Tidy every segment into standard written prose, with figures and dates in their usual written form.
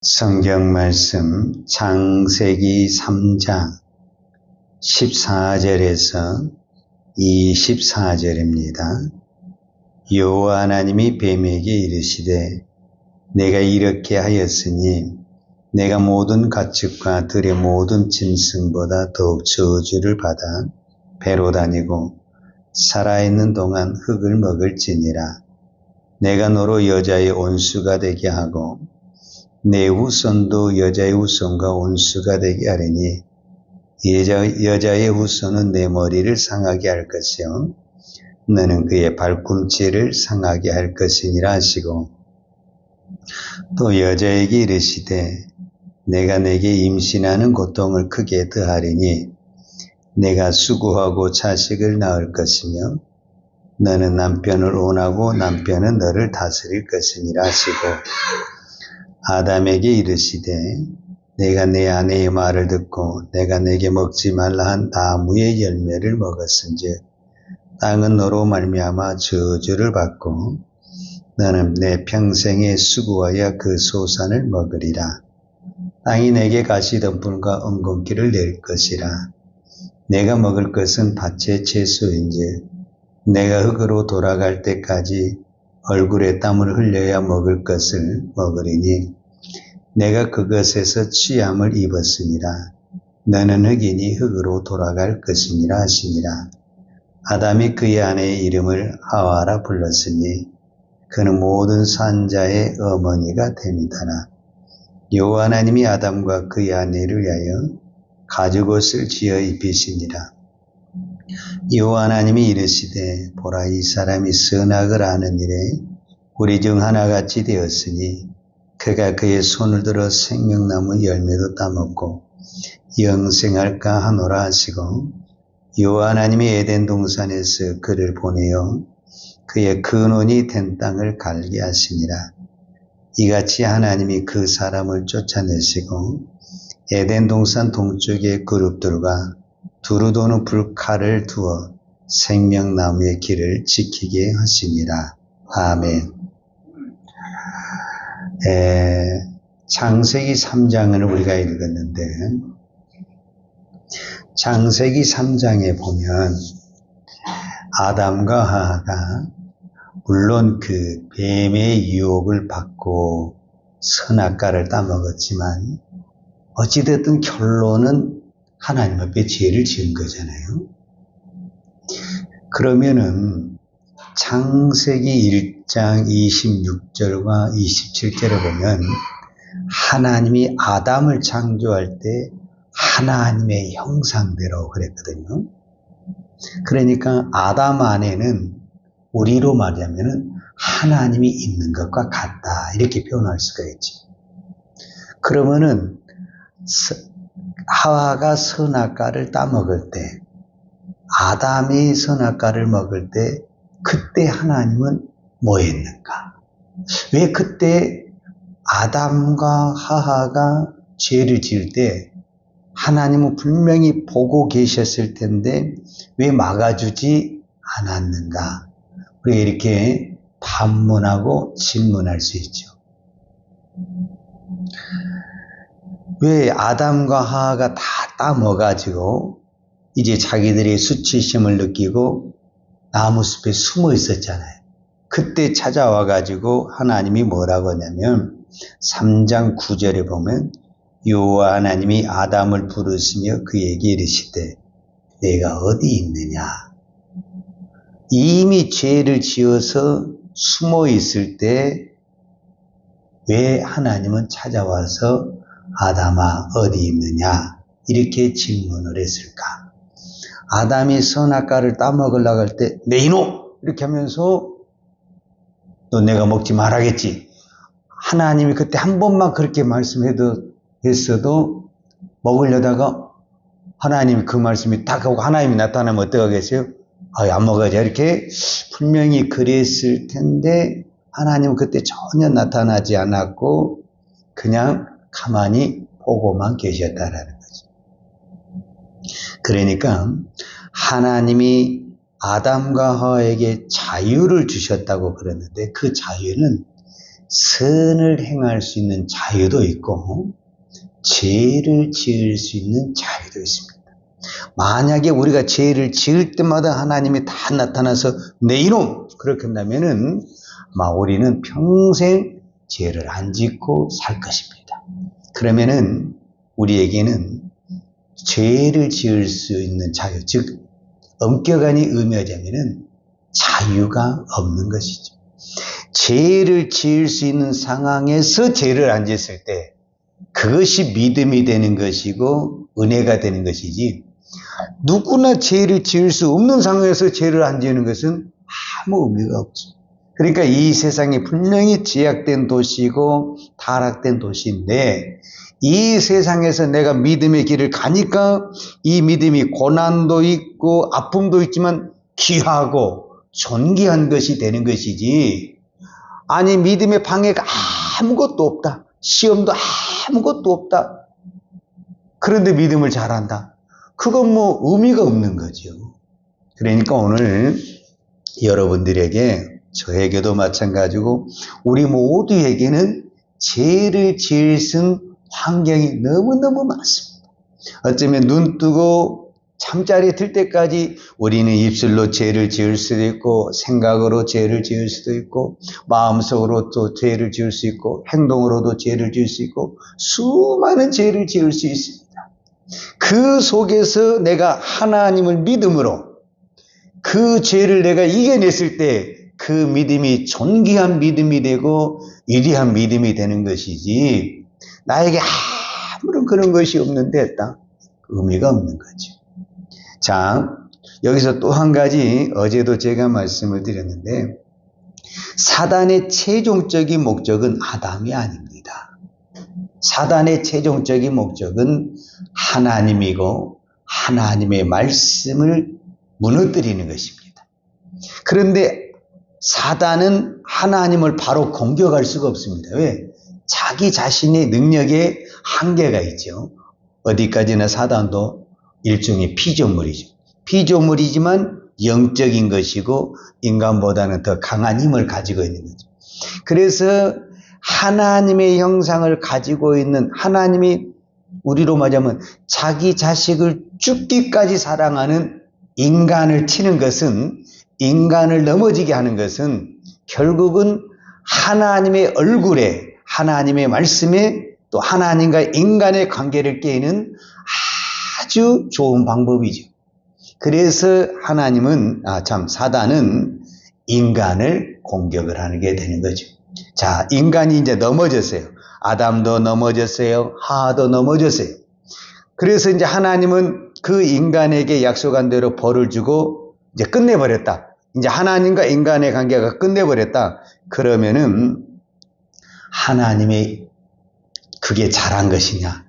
성경 말씀 창세기 3장 14절에서 24절입니다. 여호와 하나님이 뱀에게 이르시되 내가 이렇게 하였으니 내가 모든 가축과 들의 모든 짐승보다 더욱 저주를 받아 배로 다니고 살아있는 동안 흙을 먹을지니라. 내가 너로 여자의 온수가 되게 하고 내 후손도 여자의 후손과 온수가 되게 하리니 여자의 후손은 내 머리를 상하게 할 것이요 너는 그의 발꿈치를 상하게 할 것이니라 하시고, 또 여자에게 이르시되 내가 내게 임신하는 고통을 크게 더하리니 내가 수고하고 자식을 낳을 것이며 너는 남편을 원하고 남편은 너를 다스릴 것이니라 하시고, 아담에게 이르시되 내가 내 아내의 말을 듣고 내가 내게 먹지 말라 한 나무의 열매를 먹었은즉 땅은 너로 말미암아 저주를 받고 너는 내 평생에 수고하여 그 소산을 먹으리라. 땅이 내게 가시덤불과 엉겅퀴를 낼 것이라. 내가 먹을 것은 밭의 채소인즉 내가 흙으로 돌아갈 때까지 얼굴에 땀을 흘려야 먹을 것을 먹으리니 내가 그것에서 취함을 입었으니라. 너는 흙이니 흙으로 돌아갈 것이니라 하시니라. 아담이 그의 아내의 이름을 하와라 불렀으니 그는 모든 산자의 어머니가 됨이더라. 여호와 하나님이 아담과 그의 아내를 위하여 가죽옷을 지어 입히시니라. 여호와 하나님이 이르시되 보라, 이 사람이 선악을 아는 일에 우리 중 하나같이 되었으니 그가 그의 손을 들어 생명나무 열매도 따먹고 영생할까 하노라 하시고, 여호와 하나님이 에덴 동산에서 그를 보내어 그의 근원이 된 땅을 갈게 하시니라. 이같이 하나님이 그 사람을 쫓아내시고 에덴 동산 동쪽의 그룹들과 두루 도는 불칼을 두어 생명나무의 길을 지키게 하시니라. 아멘. 창세기 3장을 우리가 읽었는데, 창세기 3장에 보면 아담과 하와가 물론 그 뱀의 유혹을 받고 선악과를 따먹었지만 어찌됐든 결론은 하나님 앞에 죄를 지은 거잖아요. 그러면은 창세기 1장 26절과 27절에 보면 하나님이 아담을 창조할 때 하나님의 형상대로 그랬거든요. 그러니까 아담 안에는 우리로 말하면 하나님이 있는 것과 같다, 이렇게 표현할 수가 있죠. 그러면은 하와가 선악과를 따먹을 때, 아담이 선악과를 먹을 때 그때 하나님은 뭐 했는가? 왜 그때 아담과 하와가 죄를 지을 때 하나님은 분명히 보고 계셨을 텐데 왜 막아주지 않았는가? 우리가 이렇게 반문하고 질문할 수 있죠. 왜 아담과 하와가 다 따먹어가지고 이제 자기들의 수치심을 느끼고 나무숲에 숨어 있었잖아요. 그때 찾아와가지고 하나님이 뭐라고 하냐면 3장 9절에 보면 여호와 하나님이 아담을 부르시며 그에게 이르시되 내가 어디 있느냐. 이미 죄를 지어서 숨어 있을 때 왜 하나님은 찾아와서 아담아 어디 있느냐 이렇게 질문을 했을까? 아담이 선악과를 따먹으려고 할 때 내 이놈 이렇게 하면서 너 내가 먹지 말아야겠지. 하나님이 그때 한 번만 그렇게 했어도 먹으려다가 하나님이 그 말씀이 딱 하고 하나님이 나타나면 어떡하겠어요? 안 먹어야지. 이렇게 분명히 그랬을 텐데 하나님은 그때 전혀 나타나지 않았고 그냥 가만히 보고만 계셨다라는 거죠. 그러니까 하나님이 아담과 하와에게 자유를 주셨다고 그랬는데 그 자유는 선을 행할 수 있는 자유도 있고 죄를 지을 수 있는 자유도 있습니다. 만약에 우리가 죄를 지을 때마다 하나님이 다 나타나서 내 이놈 그렇게 한다면은 아마 우리는 평생 죄를 안 짓고 살 것입니다. 그러면은 우리에게는 죄를 지을 수 있는 자유, 즉 엄격하니 의미하자면은 자유가 없는 것이죠. 죄를 지을 수 있는 상황에서 죄를 안 지었을 때 그것이 믿음이 되는 것이고 은혜가 되는 것이지, 누구나 죄를 지을 수 없는 상황에서 죄를 안 지는 것은 아무 의미가 없죠. 그러니까 이 세상이 분명히 제약된 도시이고 타락된 도시인데, 이 세상에서 내가 믿음의 길을 가니까 이 믿음이 고난도 있고 아픔도 있지만 귀하고 존귀한 것이 되는 것이지, 아니 믿음의 방해가 아무것도 없다, 시험도 아무것도 없다, 그런데 믿음을 잘한다, 그건 뭐 의미가 없는 거죠. 그러니까 오늘 여러분들에게, 저에게도 마찬가지고 우리 모두에게는 죄를 지을 수 있는 환경이 너무너무 많습니다. 어쩌면 눈 뜨고 잠자리 들 때까지 우리는 입술로 죄를 지을 수도 있고, 생각으로 죄를 지을 수도 있고, 마음속으로 또 죄를 지을 수 있고, 행동으로도 죄를 지을 수 있고, 수많은 죄를 지을 수 있습니다. 그 속에서 내가 하나님을 믿음으로 그 죄를 내가 이겨냈을 때 그 믿음이 존귀한 믿음이 되고 위대한 믿음이 되는 것이지, 나에게 아무런 그런 것이 없는데 딱 의미가 없는 거죠. 자, 여기서 또 한 가지, 어제도 제가 말씀을 드렸는데, 사단의 최종적인 목적은 아담이 아닙니다. 사단의 최종적인 목적은 하나님이고 하나님의 말씀을 무너뜨리는 것입니다. 그런데 사단은 하나님을 바로 공격할 수가 없습니다. 왜? 자기 자신의 능력에 한계가 있죠. 어디까지나 사단도 일종의 피조물이죠. 피조물이지만 영적인 것이고 인간보다는 더 강한 힘을 가지고 있는 거죠. 그래서 하나님의 형상을 가지고 있는, 하나님이 우리로 말하면 자기 자식을 죽기까지 사랑하는 인간을 치는 것은, 인간을 넘어지게 하는 것은 결국은 하나님의 얼굴에, 하나님의 말씀에, 또 하나님과 인간의 관계를 깨는 아주 좋은 방법이죠. 그래서 하나님은, 사단은 인간을 공격을 하게 되는 거죠. 자, 인간이 이제 넘어졌어요. 아담도 넘어졌어요. 하와도 넘어졌어요. 그래서 이제 하나님은 그 인간에게 약속한 대로 벌을 주고 이제 끝내버렸다. 이제 하나님과 인간의 관계가 끝내버렸다. 그러면은 하나님의 그게 잘한 것이냐?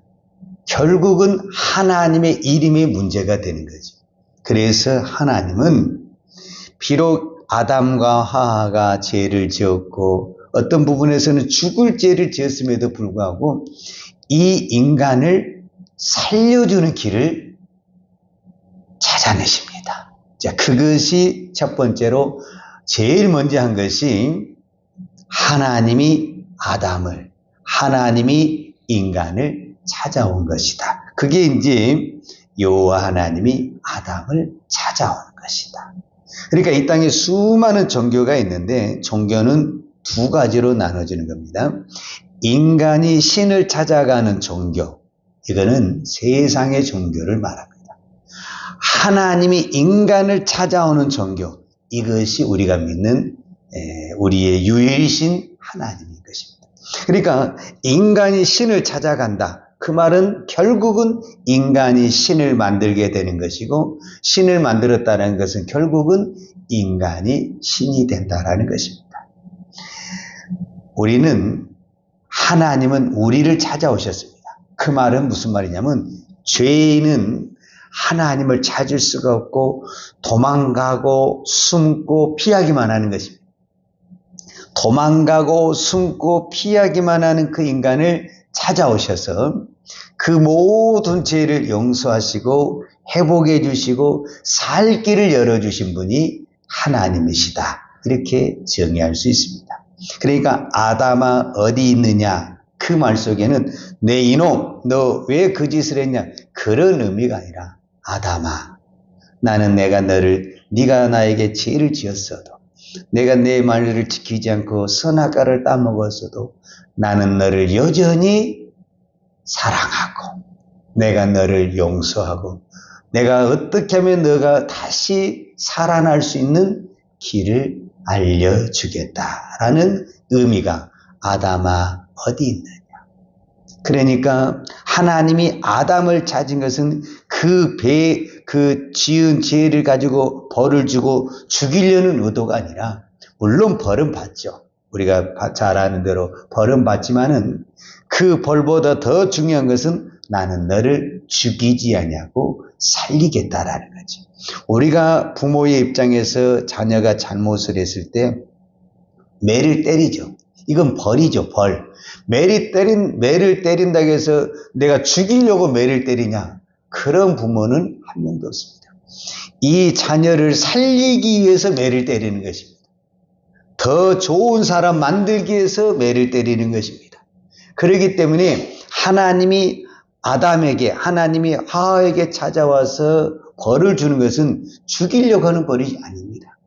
결국은 하나님의 이름의 문제가 되는 거죠. 그래서 하나님은 비록 아담과 하와가 죄를 지었고 어떤 부분에서는 죽을 죄를 지었음에도 불구하고 이 인간을 살려주는 길을 찾아내십니다. 자, 그것이 첫 번째로 제일 먼저 한 것이, 하나님이 아담을, 하나님이 인간을 찾아온 것이다. 그게 이제 여호와 하나님이 아담을 찾아오는 것이다. 그러니까 이 땅에 수많은 종교가 있는데 종교는 두 가지로 나눠지는 겁니다. 인간이 신을 찾아가는 종교, 이거는 세상의 종교를 말합니다. 하나님이 인간을 찾아오는 종교, 이것이 우리가 믿는 우리의 유일신 하나님인 것입니다. 그러니까 인간이 신을 찾아간다. 그 말은 결국은 인간이 신을 만들게 되는 것이고, 신을 만들었다는 것은 결국은 인간이 신이 된다라는 것입니다. 하나님은 우리를 찾아오셨습니다. 그 말은 무슨 말이냐면, 죄인은 하나님을 찾을 수가 없고 도망가고 숨고 피하기만 하는 것입니다. 도망가고 숨고 피하기만 하는 그 인간을 찾아오셔서 그 모든 죄를 용서하시고 회복해 주시고 살 길을 열어주신 분이 하나님이시다. 이렇게 정의할 수 있습니다. 그러니까 아담아 어디 있느냐 그 말 속에는 내 이놈 너 왜 그 짓을 했냐 그런 의미가 아니라 아담아 나는 네가 나에게 죄를 지었어도 내가 내 말을 지키지 않고 선악과를 따먹었어도 나는 너를 여전히 사랑하고 내가 너를 용서하고 내가 어떻게 하면 너가 다시 살아날 수 있는 길을 알려주겠다라는 의미가 아담아 어디 있느냐. 그러니까 하나님이 아담을 찾은 것은 그 지은 죄를 가지고 벌을 주고 죽이려는 의도가 아니라 물론 벌은 받죠. 우리가 잘 아는 대로 벌은 받지만은 그 벌보다 더 중요한 것은 나는 너를 죽이지 아니하고 살리겠다라는 거죠. 우리가 부모의 입장에서 자녀가 잘못을 했을 때 매를 때리죠. 이건 벌이죠, 벌. 매를 때린다고 해서 내가 죽이려고 매를 때리냐? 그런 부모는 한 명도 없습니다. 이 자녀를 살리기 위해서 매를 때리는 것입니다. 더 좋은 사람 만들기 위해서 매를 때리는 것입니다. 그렇기 때문에 하나님이 하와에게 찾아와서 벌을 주는 것은 죽이려고 하는 벌이 아닙니다.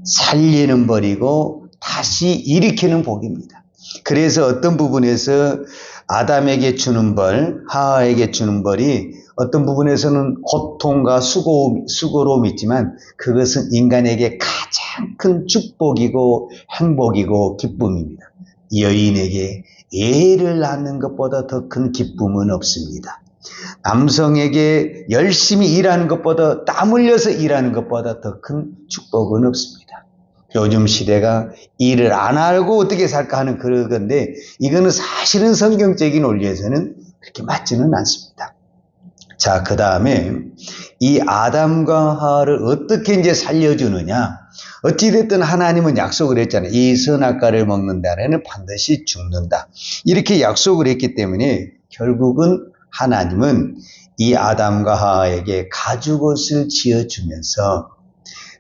살리는 벌이고 다시 일으키는 복입니다. 그래서 어떤 부분에서 아담에게 주는 벌, 하와에게 주는 벌이 어떤 부분에서는 고통과 수고로움이 있지만 그것은 인간에게 가장 큰 축복이고 행복이고 기쁨입니다. 여인에게 애를 낳는 것보다 더 큰 기쁨은 없습니다. 남성에게 열심히 일하는 것보다 땀 흘려서 일하는 것보다 더 큰 축복은 없습니다. 요즘 시대가 일을 안 하고 어떻게 살까 하는 그런 건데 이거는 사실은 성경적인 원리에서는 그렇게 맞지는 않습니다. 자, 그 다음에 이 아담과 하와를 어떻게 이제 살려주느냐. 어찌됐든 하나님은 약속을 했잖아요. 이 선악과를 먹는 날에는 반드시 죽는다. 이렇게 약속을 했기 때문에 결국은 하나님은 이 아담과 하와에게 가죽옷을 지어주면서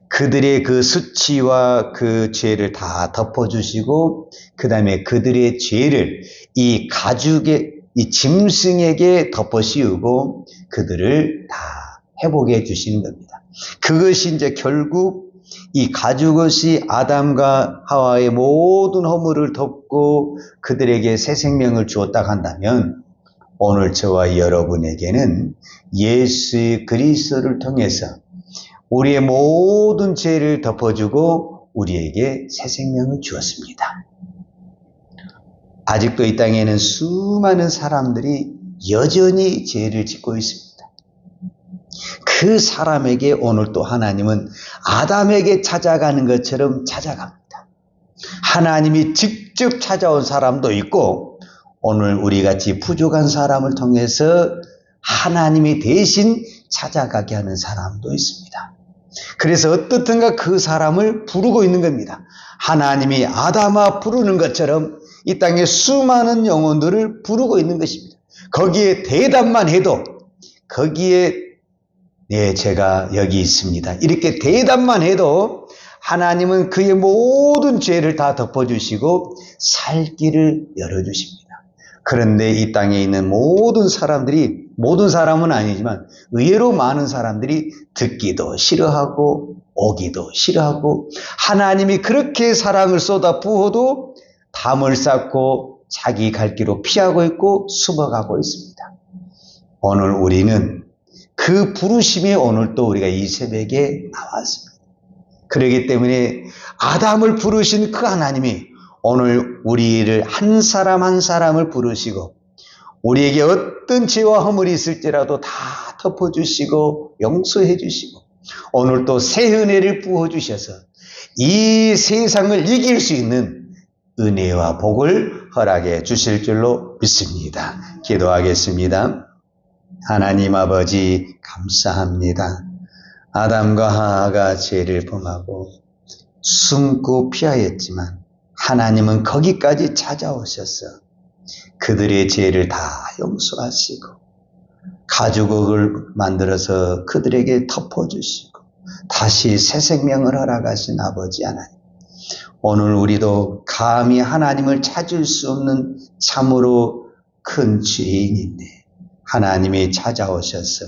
그들의 그 수치와 그 죄를 다 덮어주시고 그 다음에 그들의 죄를 이 짐승에게 덮어씌우고 그들을 다 회복해 주시는 겁니다. 그것이 이제 결국 이 가죽옷이 아담과 하와의 모든 허물을 덮고 그들에게 새 생명을 주었다 한다면 오늘 저와 여러분에게는 예수 그리스도를 통해서 우리의 모든 죄를 덮어주고 우리에게 새 생명을 주었습니다. 아직도 이 땅에는 수많은 사람들이 여전히 죄를 짓고 있습니다. 그 사람에게 오늘 또 하나님은 아담에게 찾아가는 것처럼 찾아갑니다. 하나님이 직접 찾아온 사람도 있고 오늘 우리같이 부족한 사람을 통해서 하나님이 대신 찾아가게 하는 사람도 있습니다. 그래서 어떻든가 그 사람을 부르고 있는 겁니다. 하나님이 아담아 부르는 것처럼 이 땅에 수많은 영혼들을 부르고 있는 것입니다. 거기에 대답만 해도 거기에 네, 제가 여기 있습니다. 이렇게 대답만 해도 하나님은 그의 모든 죄를 다 덮어주시고 살 길을 열어주십니다. 그런데 이 땅에 있는 모든 사람은 아니지만 의외로 많은 사람들이 듣기도 싫어하고 오기도 싫어하고 하나님이 그렇게 사랑을 쏟아 부어도 담을 쌓고 자기 갈 길로 피하고 있고 숨어가고 있습니다. 오늘 우리는 그 부르심에 오늘 또 우리가 이 새벽에 나왔습니다. 그렇기 때문에 아담을 부르신 그 하나님이 오늘 우리를 한 사람 한 사람을 부르시고 우리에게 어떤 죄와 허물이 있을지라도 다 덮어주시고 용서해 주시고 오늘 또 새 은혜를 부어주셔서 이 세상을 이길 수 있는 은혜와 복을 허락해 주실 줄로 믿습니다. 기도하겠습니다. 하나님 아버지 감사합니다. 아담과 하와가 죄를 범하고 숨고 피하였지만 하나님은 거기까지 찾아오셔서 그들의 죄를 다 용서하시고 가죽옷을 만들어서 그들에게 덮어주시고 다시 새 생명을 허락하신 아버지 하나님, 오늘 우리도 감히 하나님을 찾을 수 없는 참으로 큰 죄인인데 하나님이 찾아오셔서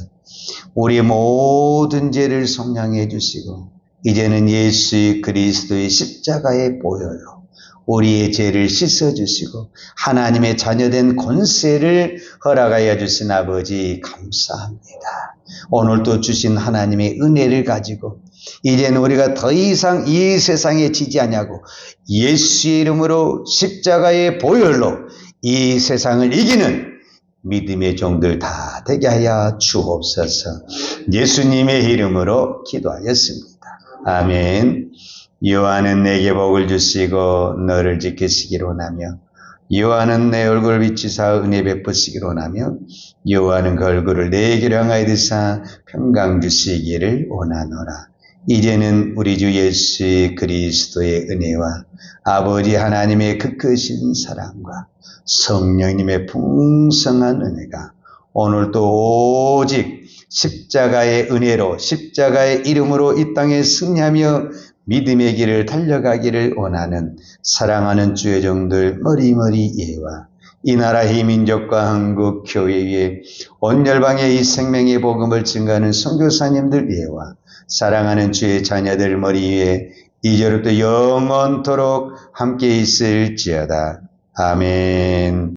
우리의 모든 죄를 속량해 주시고 이제는 예수 그리스도의 십자가의 보혈로 우리의 죄를 씻어주시고 하나님의 자녀된 권세를 허락하여 주신 아버지 감사합니다. 오늘도 주신 하나님의 은혜를 가지고 이제는 우리가 더 이상 이 세상에 지지 아니하고 예수의 이름으로 십자가의 보혈로 이 세상을 이기는 믿음의 종들 다 되게 하여 주옵소서. 예수님의 이름으로 기도하였습니다. 아멘. 여호와는 내게 복을 주시고 너를 지키시기로 하며 여호와는 내 얼굴을 비추사 은혜 베푸시기로 하며 여호와는 그 얼굴을 내게로 향하여 드사 평강 주시기를 원하노라. 이제는 우리 주 예수 그리스도의 은혜와 아버지 하나님의 그 크신 사랑과 성령님의 풍성한 은혜가 오늘도 오직 십자가의 은혜로 십자가의 이름으로 이 땅에 승리하며 믿음의 길을 달려가기를 원하는 사랑하는 주의 종들 머리머리 예와 이 나라의 민족과 한국 교회에 온 열방에 이 생명의 복음을 증거하는 선교사님들 예와 사랑하는 주의 자녀들 머리 위에 이제부터 영원토록 함께 있을지어다. 아멘.